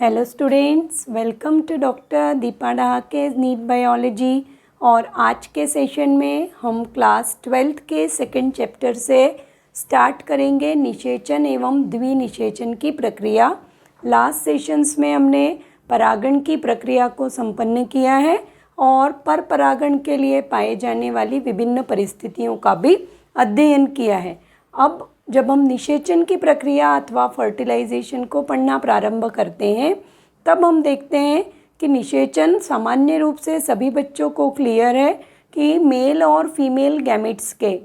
Hello students, welcome to doctor Deepa Dahake NEET biology. और आज के सेशन में हम क्लास 12th के सेकंड चैप्टर से स्टार्ट करेंगे निषेचन एवं द्विनिषेचन की प्रक्रिया। लास्ट सेशंस में हमने परागण की प्रक्रिया को संपन्न किया है और पर परागण के लिए पाए जाने वाली विभिन्न परिस्थितियों का भी अध्ययन किया है। अब जब हम निषेचन की प्रक्रिया अथवा फर्टिलाइजेशन को पढ़ना प्रारंभ करते हैं तब हम देखते हैं कि निषेचन सामान्य रूप से सभी बच्चों को क्लियर है कि मेल और फीमेल गैमेट्स के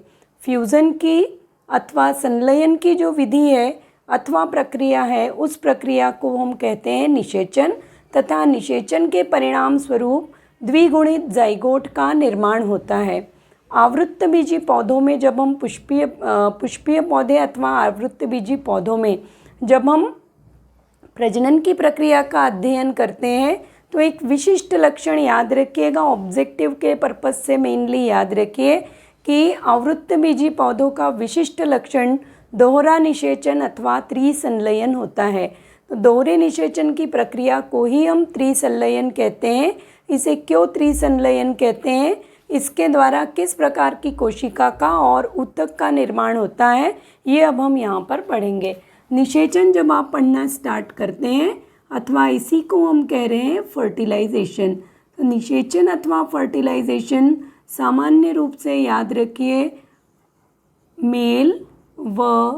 फ्यूज़न की अथवा संलयन की जो विधि है अथवा प्रक्रिया है उस प्रक्रिया को हम कहते हैं निषेचन, तथा निषेचन के परिणाम स्वरूप द्विगुणित जाइगोट का निर्माण होता है। आवृत्तबीजी पौधों में जब हम पुष्पीय पौधे अथवा आवृत्तबीजी पौधों में जब हम प्रजनन की प्रक्रिया का अध्ययन करते हैं तो एक विशिष्ट लक्षण याद रखिएगा। ऑब्जेक्टिव के पर्पज से मेनली याद रखिए कि आवृत्तबीजी पौधों का विशिष्ट लक्षण दोहरा निषेचन अथवा त्रिसंलयन होता है। तो दोहरे निषेचन की प्रक्रिया को ही हम त्रिसंलयन कहते हैं। इसे क्यों त्रिसंलयन कहते हैं, इसके द्वारा किस प्रकार की कोशिका का और ऊतक का निर्माण होता है, ये अब हम यहाँ पर पढ़ेंगे। निषेचन जब आप पढ़ना स्टार्ट करते हैं अथवा इसी को हम कह रहे हैं फर्टिलाइजेशन। तो निषेचन अथवा फर्टिलाइजेशन सामान्य रूप से याद रखिए मेल व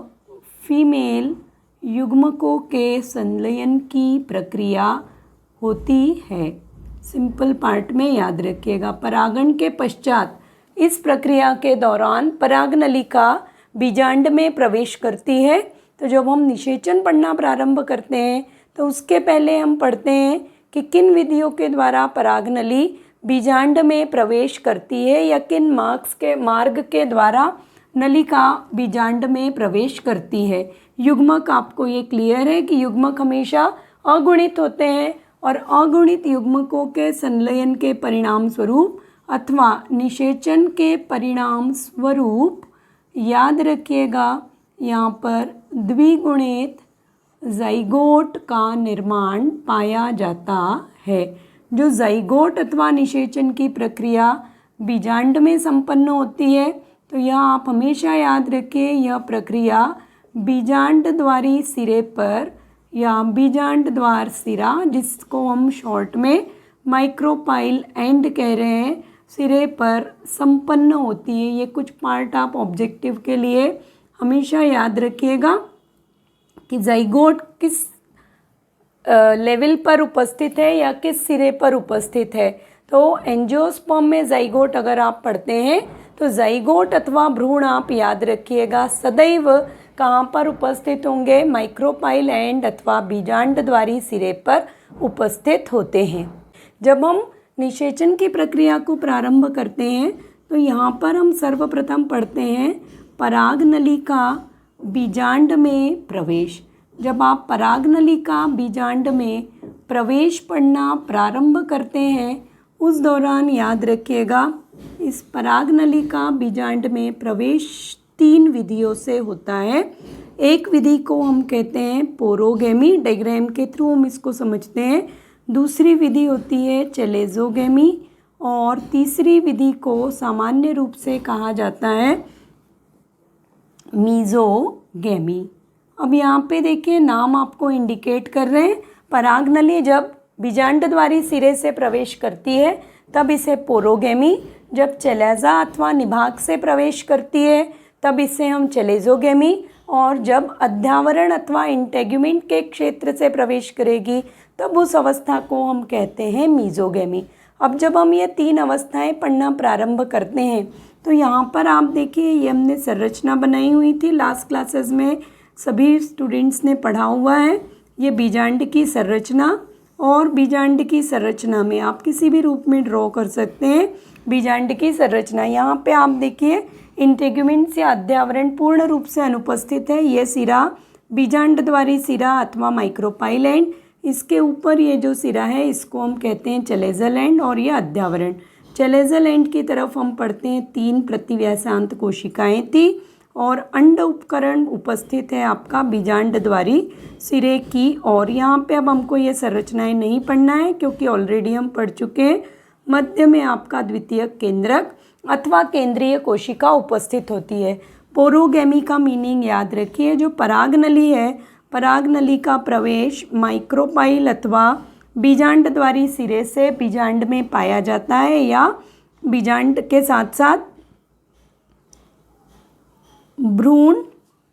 फीमेल युग्मकों के संलयन की प्रक्रिया होती है। सिंपल पार्ट में याद रखिएगा। परागण के पश्चात इस प्रक्रिया के दौरान परागनलिका बीजांड में प्रवेश करती है। तो जब हम निषेचन पढ़ना प्रारंभ करते हैं तो उसके पहले हम पढ़ते हैं कि किन विधियों के द्वारा परागनली बीजांड में प्रवेश करती है या किन मार्ग के द्वारा नलिका बीजांड में प्रवेश करती है। युग्मक आपको ये क्लियर है कि युग्मक हमेशा अगुणित होते हैं और अगुणित युग्मकों के संलयन के परिणाम स्वरूप अथवा निषेचन के परिणाम स्वरूप याद रखिएगा यहाँ पर द्विगुणित जाइगोट का निर्माण पाया जाता है। जो जाइगोट अथवा निषेचन की प्रक्रिया बीजांड में संपन्न होती है तो यह आप हमेशा याद रखिए, यह प्रक्रिया बीजांड द्वारी सिरे पर या बीजांड द्वार सिरा, जिसको हम शॉर्ट में माइक्रोपाइल एंड कह रहे हैं, सिरे पर संपन्न होती है। ये कुछ पार्ट आप ऑब्जेक्टिव के लिए हमेशा याद रखिएगा कि जाइगोट किस लेवल पर उपस्थित है या किस सिरे पर उपस्थित है। तो एंजियोस्पर्म में जाइगोट अगर आप पढ़ते हैं तो जाइगोट अथवा भ्रूण आप याद रखिएगा सदैव कहाँ पर उपस्थित होंगे, माइक्रोपाइल एंड अथवा बीजांड द्वारी सिरे पर उपस्थित होते हैं। जब हम निषेचन की प्रक्रिया को प्रारंभ करते हैं तो यहाँ पर हम सर्वप्रथम पढ़ते हैं परागनलिका बीजांड में प्रवेश। जब आप परागनलिका बीजांड में प्रवेश पढ़ना प्रारंभ करते हैं उस दौरान याद रखिएगा इस परागनलिका बीजांड में प्रवेश 3 विधियों से होता है। एक विधि को हम कहते हैं पोरोगेमी, डायग्राम के थ्रू हम इसको समझते हैं। दूसरी विधि होती है चेलेजोगेमी और तीसरी विधि को सामान्य रूप से कहा जाता है मीजोगेमी। अब यहाँ पे देखिए नाम आपको इंडिकेट कर रहे हैं। परागनली जब बीजांड द्वारी सिरे से प्रवेश करती है तब इसे पोरोगेमी, जब चेलेजा अथवा निभाग से प्रवेश करती है तब इसे हम चेलेजोगेमी, और जब अध्यावरण अथवा इंटेग्यूमेंट के क्षेत्र से प्रवेश करेगी तब उस अवस्था को हम कहते हैं मीजोगेमी। अब जब हम ये 3 अवस्थाएं पढ़ना प्रारंभ करते हैं तो यहाँ पर आप देखिए ये हमने संरचना बनाई हुई थी, लास्ट क्लासेस में सभी स्टूडेंट्स ने पढ़ा हुआ है। ये बीजांड की संरचना, और बीजांड की संरचना में आप किसी भी रूप में ड्रॉ कर सकते हैं बीजांड की संरचना। यहाँ पे आप देखिए इंटेग्यूमेंट से अध्यावरण पूर्ण रूप से अनुपस्थित है। ये सिरा बीजांड द्वारी सिरा अथवा माइक्रोपाइल एंड, इसके ऊपर ये जो सिरा है इसको हम कहते हैं चेलेजल एंड, और ये अध्यावरण। चेलेजल एंड की तरफ हम पढ़ते हैं 3 प्रतिव्यासांत कोशिकाएं थी और अंड उपकरण उपस्थित है आपका बीजांड द्वारी सिरे की ओर। यहाँ पे अब हमको ये संरचनाएं नहीं पढ़ना है क्योंकि ऑलरेडी हम पढ़ चुके हैं। मध्य में आपका द्वितीयक केंद्रक अथवा केंद्रीय कोशिका उपस्थित होती है। पोरोगैमी का मीनिंग याद रखिए, जो परागनली है, परागनली का प्रवेश माइक्रोपाइल अथवा बीजांड द्वारी सिरे से बीजांड में पाया जाता है या बीजांड के साथ साथ भ्रूण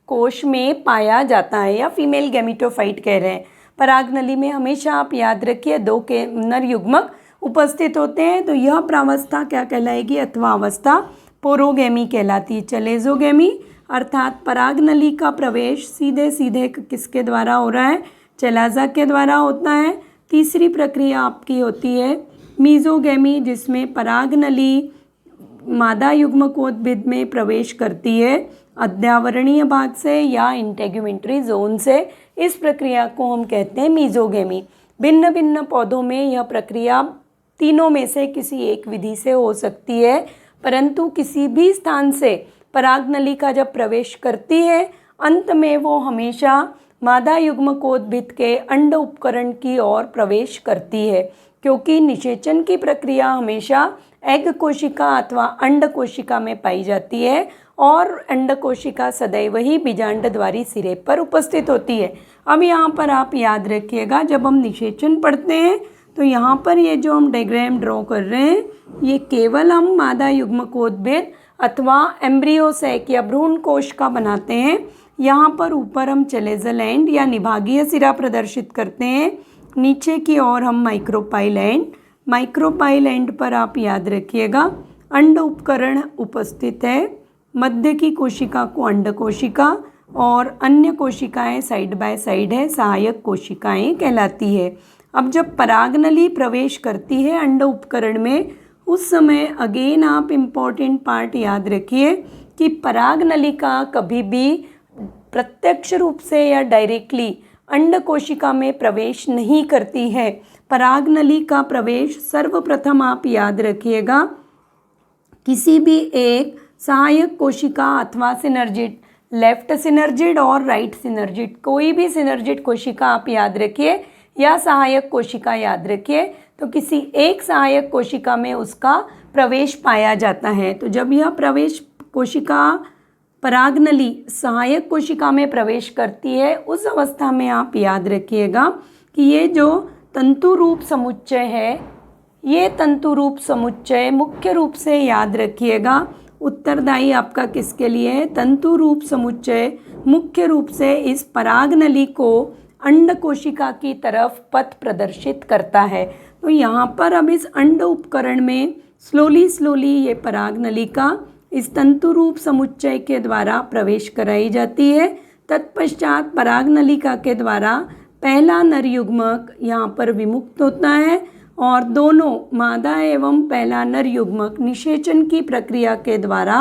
कोश में पाया जाता है या फीमेल गैमेटोफाइट कह रहे हैं। परागनली में हमेशा आप याद रखिए 2 के नर युग्मक उपस्थित होते हैं। तो यह प्रावस्था क्या कहलाएगी अथवा अवस्था पोरोगैमी कहलाती है। चलेजोगैमी अर्थात परागनली का प्रवेश सीधे सीधे किसके द्वारा हो रहा है, चलाजा के द्वारा होता है। तीसरी प्रक्रिया आपकी होती है मीजोगैमी, जिसमें परागनली मादा युग्मकोद्भिद में प्रवेश करती है अध्यावरणीय भाग से या इंटेग्यूमेंट्री जोन से। इस प्रक्रिया को हम कहते हैं मीजोगैमी। भिन्न भिन्न पौधों में यह प्रक्रिया तीनों में से किसी एक विधि से हो सकती है, परंतु किसी भी स्थान से परागनली का जब प्रवेश करती है अंत में वो हमेशा मादा युग्मकोद्भिद के अंड उपकरण की ओर प्रवेश करती है, क्योंकि निषेचन की प्रक्रिया हमेशा एग कोशिका अथवा अंड कोशिका में पाई जाती है और अंड कोशिका सदैव ही बीजांड द्वारी सिरे पर उपस्थित होती है। अब यहाँ पर आप याद रखिएगा, जब हम निषेचन पढ़ते हैं तो यहाँ पर ये जो हम डायग्राम ड्रॉ कर रहे हैं ये केवल हम मादा युग्मकोद्भिद अथवा एम्ब्रियो सैक या भ्रूण कोश का बनाते हैं। यहाँ पर ऊपर हम चलेजल एंड या निभागीय सिरा प्रदर्शित करते हैं, नीचे की ओर हम माइक्रोपाइल एंड। माइक्रोपाइल एंड पर आप याद रखिएगा अंड उपकरण उपस्थित है। मध्य की कोशिका को अंड कोशिका और अन्य कोशिकाएं साइड बाय साइड है, सहायक कोशिकाएं कहलाती है। अब जब परागनली प्रवेश करती है अंड उपकरण में, उस समय अगेन आप इम्पॉर्टेंट पार्ट याद रखिए कि परागनली का कभी भी प्रत्यक्ष रूप से या डायरेक्टली अंड कोशिका में प्रवेश नहीं करती है। परागनली का प्रवेश सर्वप्रथम आप याद रखिएगा किसी भी एक सहायक कोशिका अथवा सिनर्जिड, लेफ्ट सिनर्जिड और राइट सिनर्जिड, कोई भी सिनर्जिड कोशिका आप याद रखिए या सहायक कोशिका याद रखिए, तो किसी एक सहायक कोशिका में उसका प्रवेश पाया जाता है। तो जब यह प्रवेश कोशिका परागनली सहायक कोशिका में प्रवेश करती है, उस अवस्था में आप याद रखिएगा कि ये जो तंतु रूप समुच्चय है, ये तंतु रूप समुच्चय मुख्य रूप से याद रखिएगा उत्तरदायी आपका किसके लिए है, तंतु रूप समुच्चय मुख्य रूप से इस परागनली को अंड कोशिका की तरफ पथ प्रदर्शित करता है। तो यहाँ पर अब इस अंड उपकरण में स्लोली ये परागनलिका इस तंतु रूप समुच्चय के द्वारा प्रवेश कराई जाती है। तत्पश्चात परागनलिका के द्वारा पहला नर युग्मक यहाँ पर विमुक्त होता है और दोनों मादा एवं पहला नर युग्मक निषेचन की प्रक्रिया के द्वारा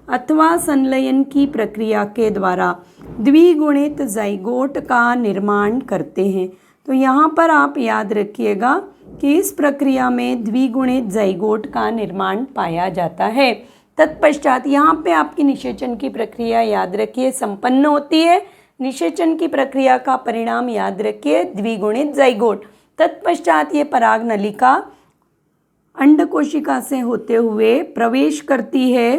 अथवा संलयन की प्रक्रिया के द्वारा द्विगुणित जाइगोट का निर्माण करते हैं। तो यहाँ पर आप याद रखिएगा कि इस प्रक्रिया में द्विगुणित जाइगोट का निर्माण पाया जाता है। तत्पश्चात यहाँ पे आपकी निषेचन की प्रक्रिया याद रखिए संपन्न होती है। निषेचन की प्रक्रिया का परिणाम याद रखिए द्विगुणित जाइगोट। तत्पश्चात ये परागनलिका अंड कोशिका से होते हुए प्रवेश करती है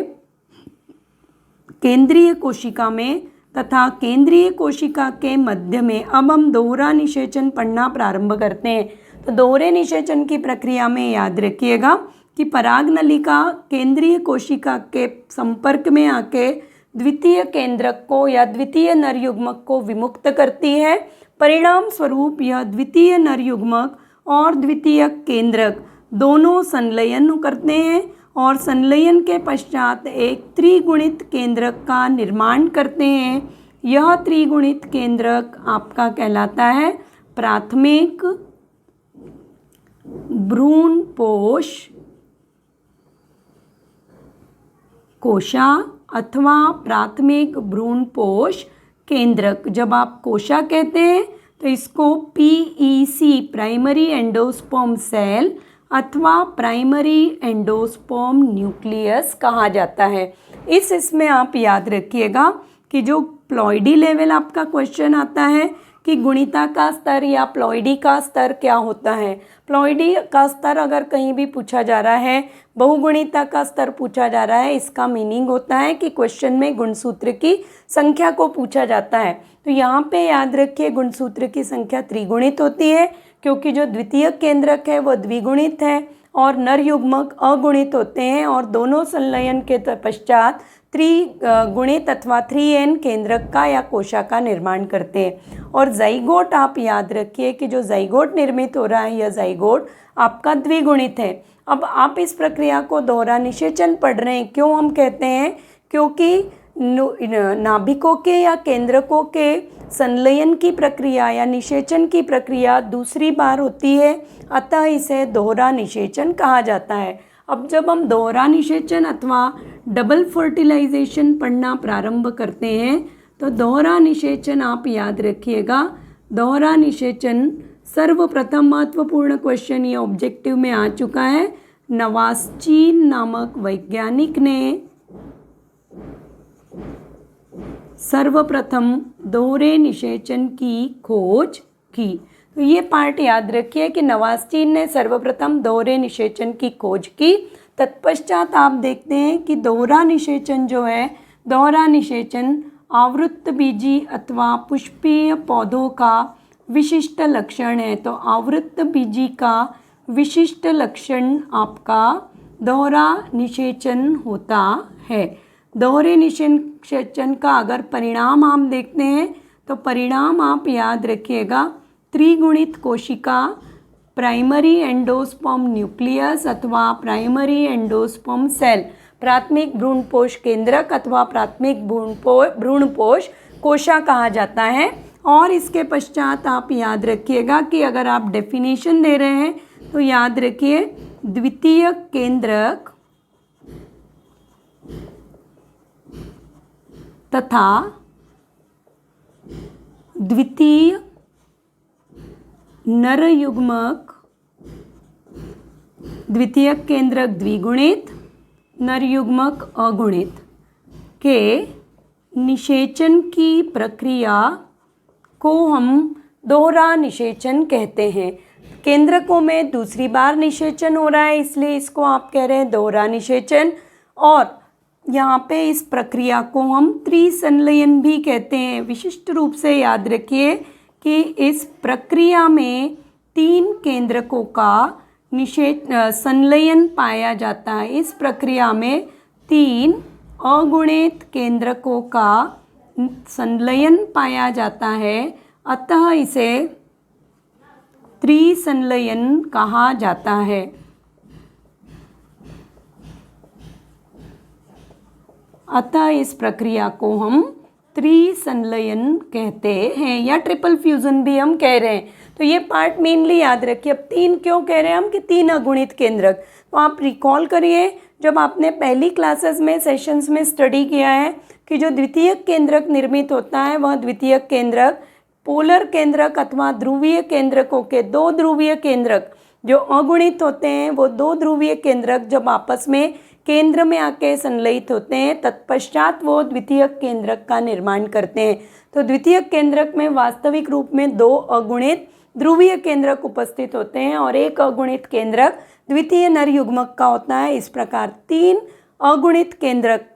केंद्रीय कोशिका में तथा केंद्रीय कोशिका के मध्य में। अब हम दोहरा निषेचन पढ़ना प्रारंभ करते हैं। तो दोहरे निषेचन की प्रक्रिया में याद रखिएगा कि परागनलिका केंद्रीय कोशिका के संपर्क में आके द्वितीय केंद्रक को या द्वितीय नर युग्मक को विमुक्त करती है। परिणाम स्वरूप यह द्वितीय नर युग्मक और द्वितीय केंद्रक दोनों संलयन करते हैं और संलयन के पश्चात एक त्रिगुणित केंद्रक का निर्माण करते हैं। यह त्रिगुणित केंद्रक आपका कहलाता है प्राथमिक भ्रूणपोष कोशा अथवा प्राथमिक भ्रूणपोष केंद्रक। जब आप कोशा कहते हैं तो इसको PEC प्राइमरी एंडोस्पर्म सेल अथवा प्राइमरी एंडोस्पर्म न्यूक्लियस कहा जाता है। इसमें आप याद रखिएगा कि जो प्लॉइडी लेवल आपका क्वेश्चन आता है कि गुणिता का स्तर या प्लॉइडी का स्तर क्या होता है। प्लॉइडी का स्तर अगर कहीं भी पूछा जा रहा है, बहुगुणिता का स्तर पूछा जा रहा है, इसका मीनिंग होता है कि क्वेश्चन में गुणसूत्र की संख्या को पूछा जाता है। तो यहाँ पे याद रखिए गुणसूत्र की संख्या त्रिगुणित होती है, क्योंकि जो द्वितीय केंद्रक है वह द्विगुणित है और नर युग्मक अगुणित होते हैं और दोनों संलयन के पश्चात त्रिगुणित अथवा 3n केंद्रक का या कोशा का निर्माण करते हैं। और जाइगोट आप याद रखिए कि जो जाइगोट निर्मित हो रहा है यह जाइगोट आपका द्विगुणित है। अब आप इस प्रक्रिया को दोहरा निषेचन पढ़ रहे हैं, क्यों हम कहते हैं? क्योंकि नाभिकों के या केंद्रकों के संलयन की प्रक्रिया या निषेचन की प्रक्रिया दूसरी बार होती है, अतः इसे दोहरा निषेचन कहा जाता है। अब जब हम दोहरा निषेचन अथवा डबल फर्टिलाइजेशन पढ़ना प्रारंभ करते हैं तो दोहरा निषेचन आप याद रखिएगा, दोहरा निषेचन सर्वप्रथम महत्वपूर्ण क्वेश्चन ये ऑब्जेक्टिव में आ चुका है। नवास्चीन नामक वैज्ञानिक ने सर्वप्रथम दोहरे निषेचन की खोज की। तो ये पार्ट याद रखिए कि नवास्चीन ने सर्वप्रथम दोहरे निषेचन की खोज की। तत्पश्चात आप देखते हैं कि दोहरा निषेचन जो है, दोहरा निषेचन आवृत्त बीजी अथवा पुष्पीय पौधों का विशिष्ट लक्षण है। तो आवृत्त बीजी का विशिष्ट लक्षण आपका दोहरा निषेचन होता है। दोहरे निषेचन का अगर परिणाम हम देखते हैं तो परिणाम आप याद रखिएगा, त्रिगुणित कोशिका, प्राइमरी एंडोस्पर्म न्यूक्लियस अथवा प्राइमरी एंडोस्पर्म सेल, प्राथमिक भ्रूणपोष केंद्रक अथवा प्राथमिक भ्रूणपोष कोशा कहा जाता है। और इसके पश्चात आप याद रखिएगा कि अगर आप डेफिनेशन दे रहे हैं तो याद रखिए द्वितीय केंद्रक तथा द्वितीय नर युग्मक, द्वितीय केंद्रक द्विगुणित, नर युग्मक अगुणित के निषेचन की प्रक्रिया को हम दोहरा निषेचन कहते हैं। केंद्रकों में दूसरी बार निषेचन हो रहा है, इसलिए इसको आप कह रहे हैं दोहरा निषेचन। और यहाँ पे इस प्रक्रिया को हम त्रिसंलयन भी कहते हैं। विशिष्ट रूप से याद रखिए कि इस प्रक्रिया में 3 केंद्रकों का संलयन पाया जाता है। इस प्रक्रिया में 3 अगुणित केंद्रकों का संलयन पाया जाता है, अतः इसे त्रिसंलयन कहा जाता है। अतः इस प्रक्रिया को हम त्रिसंलयन कहते हैं या ट्रिपल फ्यूजन भी हम कह रहे हैं। तो ये पार्ट मेनली याद रखिए। अब 3 क्यों कह रहे हैं हम कि 3 अगुणित केंद्रक, तो आप रिकॉल करिए जब आपने पहली क्लासेस में सेशंस में स्टडी किया है कि जो द्वितीय केंद्रक निर्मित होता है वह द्वितीय केंद्रक पोलर केंद्रक अथवा ध्रुवीय केंद्रकों के 2 ध्रुवीय केंद्रक जो अगुणित होते हैं, वो 2 ध्रुवीय केंद्रक जब आपस में केंद्र में आके संलयित होते हैं तत्पश्चात वो द्वितीय केंद्रक का निर्माण करते हैं। तो द्वितीय केंद्रक में वास्तविक रूप में 2 अगुणित ध्रुवीय केंद्रक उपस्थित होते हैं और 1 अगुणित केंद्रक द्वितीय नर युग्मक का होता है। इस प्रकार 3 अगुणित केंद्रक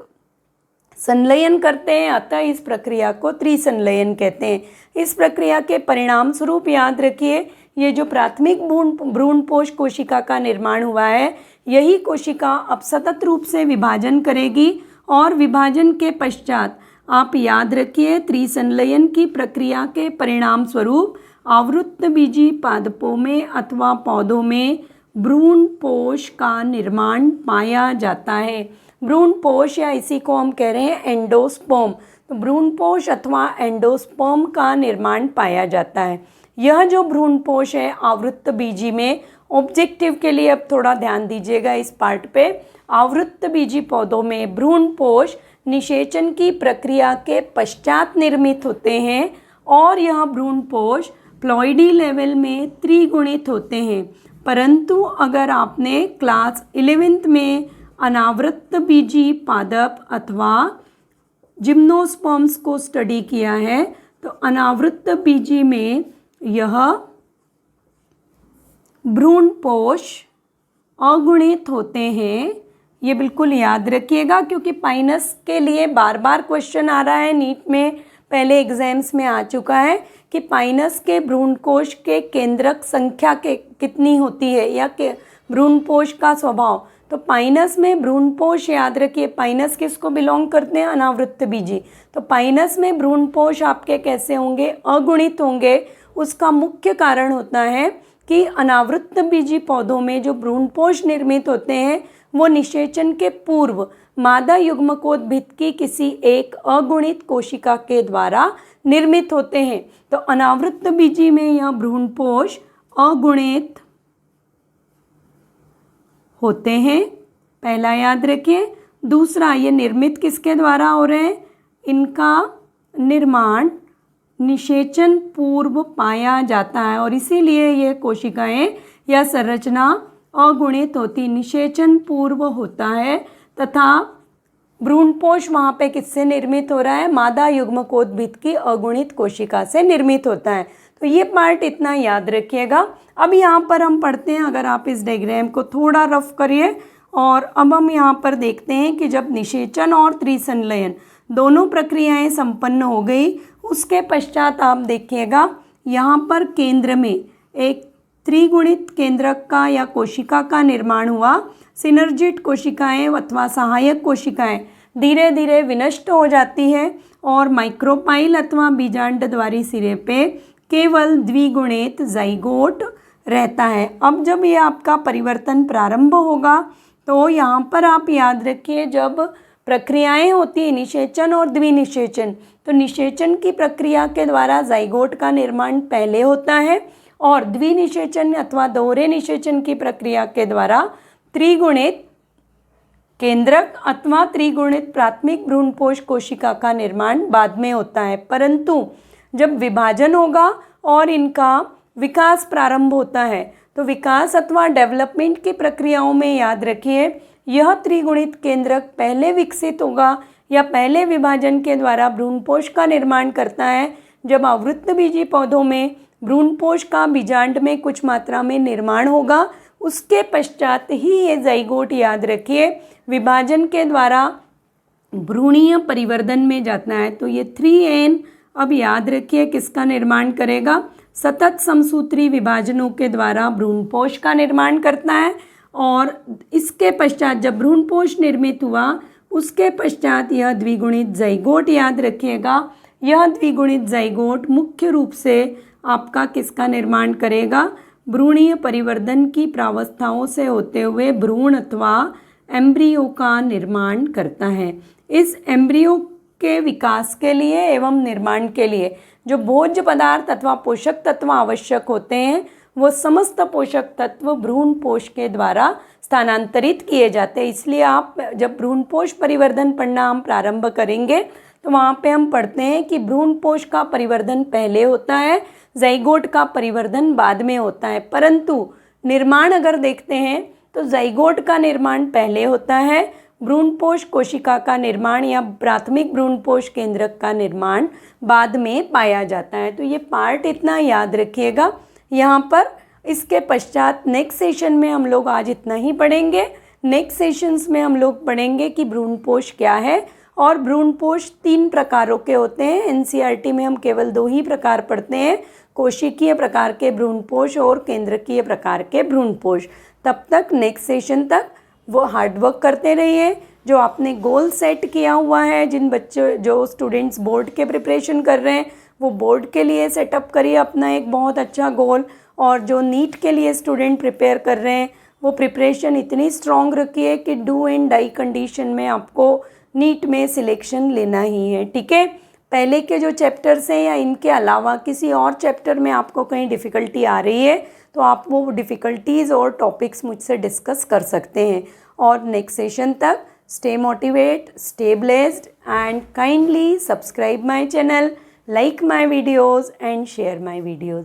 संलयन करते हैं, अतः इस प्रक्रिया को त्रिसंलयन कहते हैं। इस प्रक्रिया के परिणाम स्वरूप याद रखिए, ये जो प्राथमिक भ्रूणपोष कोशिका का निर्माण हुआ है, यही कोशिका अब सतत रूप से विभाजन करेगी और विभाजन के पश्चात आप याद रखिए त्रिसंलयन की प्रक्रिया के परिणाम स्वरूप आवृत्त बीजी पादपों में अथवा पौधों में भ्रूणपोष का निर्माण पाया जाता है। भ्रूणपोष या इसी को हम कह रहे हैं एंडोस्पर्म, तो भ्रूणपोष अथवा एंडोस्पर्म का निर्माण पाया जाता है। यह जो भ्रूणपोष है आवृत्त बीजी में, ऑब्जेक्टिव के लिए अब थोड़ा ध्यान दीजिएगा इस पार्ट पे, आवृत्त बीजी पौधों में भ्रूणपोष निषेचन की प्रक्रिया के पश्चात निर्मित होते हैं और यह भ्रूणपोष प्लॉइडी लेवल में त्रिगुणित होते हैं। परंतु अगर आपने क्लास 11th में अनावृत बीजी पादप अथवा जिम्नोस्पर्म्स को स्टडी किया है, तो अनावृत बीजी में यह भ्रूणपोष अगुणित होते हैं। ये बिल्कुल याद रखिएगा क्योंकि पाइनस के लिए बार बार क्वेश्चन आ रहा है, नीट में पहले एग्जाम्स में आ चुका है कि पाइनस के भ्रूणकोश के केंद्रक संख्या के कितनी होती है या के भ्रूणपोष का स्वभाव। तो पाइनस में भ्रूणपोष याद रखिए, पाइनस किसको बिलोंग करते हैं, अनावृत बीजी। तो पाइनस में भ्रूणपोष आपके कैसे होंगे, अगुणित होंगे। उसका मुख्य कारण होता है कि अनावृत बीजी पौधों में जो भ्रूणपोष निर्मित होते हैं वो निषेचन के पूर्व मादा युग्मकोद्भिद की किसी एक अगुणित कोशिका के द्वारा निर्मित होते हैं। तो अनावृत बीजी में यह भ्रूणपोष अगुणित होते हैं, पहला याद रखिए। दूसरा, ये निर्मित किसके द्वारा हो रहे हैं, इनका निर्माण निषेचन पूर्व पाया जाता है और इसीलिए ये कोशिकाएं या संरचना अगुणित होती, निषेचन पूर्व होता है तथा भ्रूणपोष वहाँ पे किससे निर्मित हो रहा है, मादा युग्मकोद्भिद की अगुणित कोशिका से निर्मित होता है। तो ये पार्ट इतना याद रखिएगा। अब यहाँ पर हम पढ़ते हैं, अगर आप इस डायग्राम को थोड़ा रफ करिए, और अब हम यहाँ पर देखते हैं कि जब निषेचन और त्रिसंलयन दोनों प्रक्रियाएं संपन्न हो गई, उसके पश्चात आप देखिएगा यहाँ पर केंद्र में एक त्रिगुणित केंद्रक का या कोशिका का निर्माण हुआ। सिनर्जिट कोशिकाएं अथवा सहायक कोशिकाएं धीरे धीरे विनष्ट हो जाती है और माइक्रोपाइल अथवा बीजांडद्वारी सिरे पे केवल द्विगुणित जाइगोट रहता है। अब जब ये आपका परिवर्तन प्रारंभ होगा तो यहाँ पर आप याद रखिए, जब प्रक्रियाएं होती हैं निषेचन और द्विनिषेचन, तो निषेचन की प्रक्रिया के द्वारा जाइगोट का निर्माण पहले होता है और द्विनिषेचन अथवा दोहरे निषेचन की प्रक्रिया के द्वारा त्रिगुणित केंद्रक अथवा त्रिगुणित प्राथमिक भ्रूणपोष कोशिका का निर्माण बाद में होता है। परंतु जब विभाजन होगा और इनका विकास प्रारंभ होता है, तो विकास अथवा डेवलपमेंट की प्रक्रियाओं में याद रखिए यह त्रिगुणित केंद्रक पहले विकसित होगा या पहले विभाजन के द्वारा भ्रूणपोष का निर्माण करता है। जब आवृत्तबीजी पौधों में भ्रूणपोष का बीजांड में कुछ मात्रा में निर्माण होगा, उसके पश्चात ही ये जाइगोट याद रखिए विभाजन के द्वारा भ्रूणीय परिवर्धन में जाता है। तो ये 3n अब याद रखिए किसका निर्माण करेगा, सतत समसूत्री विभाजनों के द्वारा भ्रूणपोष का निर्माण करता है। और इसके पश्चात जब भ्रूणपोष निर्मित हुआ उसके पश्चात यह द्विगुणित जाइगोट याद रखिएगा, यह द्विगुणित जाइगोट मुख्य रूप से आपका किसका निर्माण करेगा, भ्रूणीय परिवर्धन की प्रावस्थाओं से होते हुए भ्रूण अथवा एम्ब्रियो का निर्माण करता है। इस एम्ब्रियो के विकास के लिए एवं निर्माण के लिए जो भोज्य पदार्थ अथवा पोषक तत्व आवश्यक होते हैं, वो समस्त पोषक तत्व भ्रूणपोष के द्वारा स्थानांतरित किए जाते हैं। इसलिए आप जब भ्रूणपोष परिवर्धन पढ़ना हम प्रारंभ करेंगे तो वहाँ पे हम पढ़ते हैं कि भ्रूणपोष का परिवर्धन पहले होता है, जाइगोट का परिवर्धन बाद में होता है। परंतु निर्माण अगर देखते हैं तो जाइगोट का निर्माण पहले होता है, भ्रूणपोष कोशिका का निर्माण या प्राथमिक भ्रूणपोष केंद्रक का निर्माण बाद में पाया जाता है। तो ये पार्ट इतना याद रखिएगा यहाँ पर। इसके पश्चात नेक्स्ट सेशन में हम लोग आज इतना ही पढ़ेंगे। नेक्स्ट सेशंस में हम लोग पढ़ेंगे कि भ्रूणपोष क्या है, और भ्रूणपोष 3 प्रकारों के होते हैं। एनसीईआरटी में हम केवल 2 ही प्रकार पढ़ते हैं, कोशिकीय प्रकार के भ्रूणपोष और केंद्रकीय प्रकार के भ्रूणपोष। तब तक नेक्स्ट सेशन तक वो हार्डवर्क करते रहिए। जो आपने गोल सेट किया हुआ है, जिन बच्चों जो स्टूडेंट्स बोर्ड के प्रिपरेशन कर रहे हैं वो बोर्ड के लिए सेटअप करिए अपना एक बहुत अच्छा गोल, और जो नीट के लिए स्टूडेंट प्रिपेयर कर रहे हैं वो प्रिपरेशन इतनी स्ट्रॉन्ग रखिए कि डू एंड डाई कंडीशन में आपको नीट में सिलेक्शन लेना ही है। ठीक है, पहले के जो चैप्टर्स हैं या इनके अलावा किसी और चैप्टर में आपको कहीं डिफ़िकल्टी आ रही है तो आप वो डिफ़िकल्टीज़ और टॉपिक्स मुझसे डिस्कस कर सकते हैं। और नेक्स्ट सेशन तक stay motivate, stay blessed and kindly subscribe my channel, like my videos and share my videos.